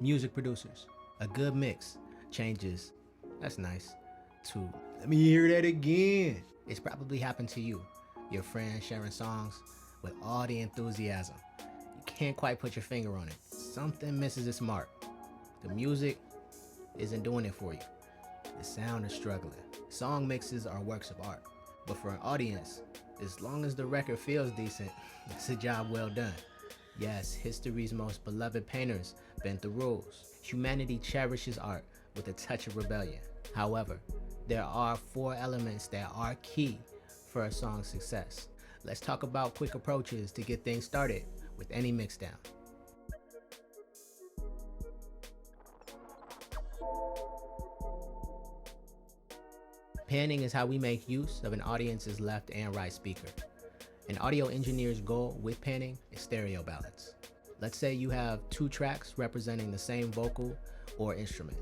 Music producers, a good mix changes, that's nice, to, let me hear that again. It's probably happened to you, your friends sharing songs with all the enthusiasm. You can't quite put your finger on it. Something misses its mark. The music isn't doing it for you. The sound is struggling. Song mixes are works of art, but for an audience, as long as the record feels decent, it's a job well done. Yes, history's most beloved painters bent the rules. Humanity cherishes art with a touch of rebellion. However, there are 4 elements that are key for a song's success. Let's talk about quick approaches to get things started with any mixdown. Panning is how we make use of an audience's left and right speaker. An audio engineer's goal with panning is stereo balance. Let's say you have 2 tracks representing the same vocal or instrument.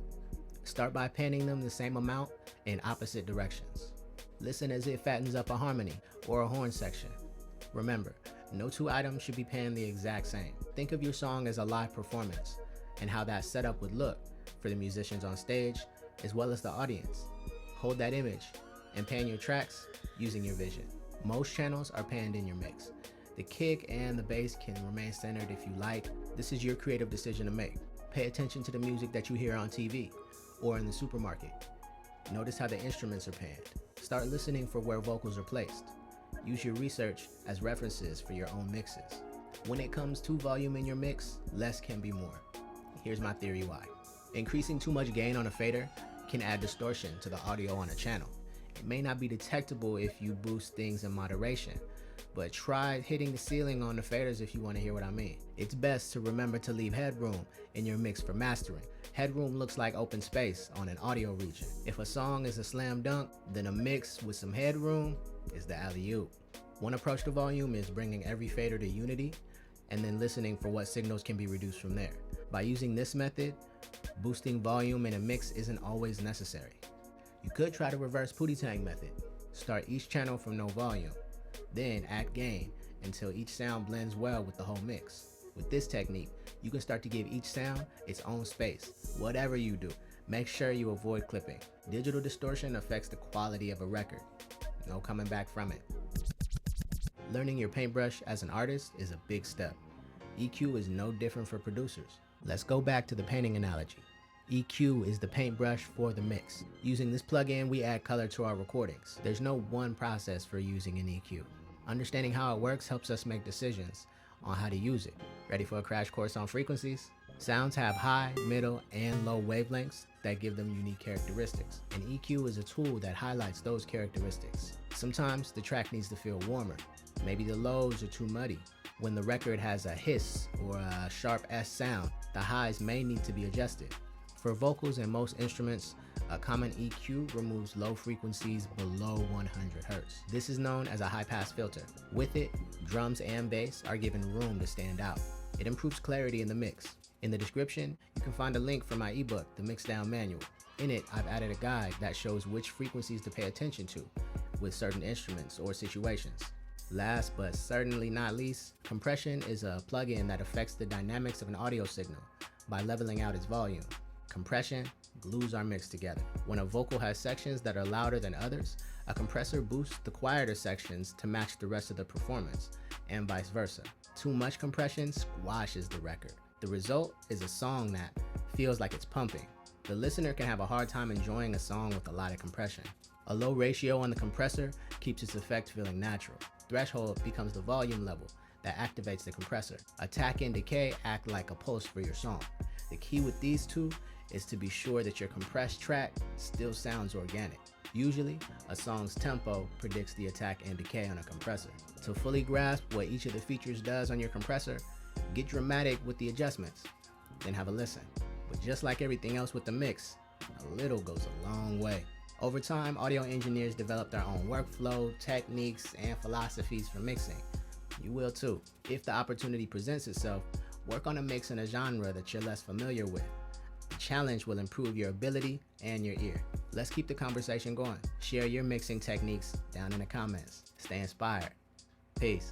Start by panning them the same amount in opposite directions. Listen as it fattens up a harmony or a horn section. Remember, no 2 items should be panned the exact same. Think of your song as a live performance and how that setup would look for the musicians on stage as well as the audience. Hold that image and pan your tracks using your vision. Most channels are panned in your mix. The kick and the bass can remain centered if you like. This is your creative decision to make. Pay attention to the music that you hear on TV or in the supermarket. Notice how the instruments are panned. Start listening for where vocals are placed. Use your research as references for your own mixes. When it comes to volume in your mix, less can be more. Here's my theory why. Increasing too much gain on a fader can add distortion to the audio on a channel. It may not be detectable if you boost things in moderation, but try hitting the ceiling on the faders if you want to hear what I mean. It's best to remember to leave headroom in your mix for mastering. Headroom looks like open space on an audio region. If a song is a slam dunk, then a mix with some headroom is the alley-oop. One approach to volume is bringing every fader to unity and then listening for what signals can be reduced from there. By using this method, boosting volume in a mix isn't always necessary. You could try the reverse Pootie-Tang method. Start each channel from no volume, then add gain until each sound blends well with the whole mix. With this technique, you can start to give each sound its own space. Whatever you do, make sure you avoid clipping. Digital distortion affects the quality of a record. No coming back from it. Learning your paintbrush as an artist is a big step. EQ is no different for producers. Let's go back to the painting analogy. EQ is the paintbrush for the mix. Using this plugin, we add color to our recordings. There's no one process for using an EQ. Understanding how it works helps us make decisions on how to use it. Ready for a crash course on frequencies? Sounds have high, middle, and low wavelengths that give them unique characteristics. An EQ is a tool that highlights those characteristics. Sometimes the track needs to feel warmer. Maybe the lows are too muddy. When the record has a hiss or a sharp S sound, the highs may need to be adjusted. For vocals and most instruments, a common EQ removes low frequencies below 100 Hz. This is known as a high-pass filter. With it, drums and bass are given room to stand out. It improves clarity in the mix. In the description, you can find a link for my ebook, The Mixdown Manual. In it, I've added a guide that shows which frequencies to pay attention to with certain instruments or situations. Last but certainly not least, compression is a plugin that affects the dynamics of an audio signal by leveling out its volume. Compression glues our mix together. When a vocal has sections that are louder than others, a compressor boosts the quieter sections to match the rest of the performance, and vice versa. Too much compression squashes the record. The result is a song that feels like it's pumping. The listener can have a hard time enjoying a song with a lot of compression. A low ratio on the compressor keeps its effect feeling natural. Threshold becomes the volume level that activates the compressor. Attack and decay act like a pulse for your song. The key with these two is to be sure that your compressed track still sounds organic. Usually, a song's tempo predicts the attack and decay on a compressor. To fully grasp what each of the features does on your compressor, get dramatic with the adjustments, then have a listen. But just like everything else with the mix, a little goes a long way. Over time, audio engineers develop their own workflow, techniques, and philosophies for mixing. You will too. If the opportunity presents itself, work on a mix in a genre that you're less familiar with. The challenge will improve your ability and your ear. Let's keep the conversation going. Share your mixing techniques down in the comments. Stay inspired. Peace.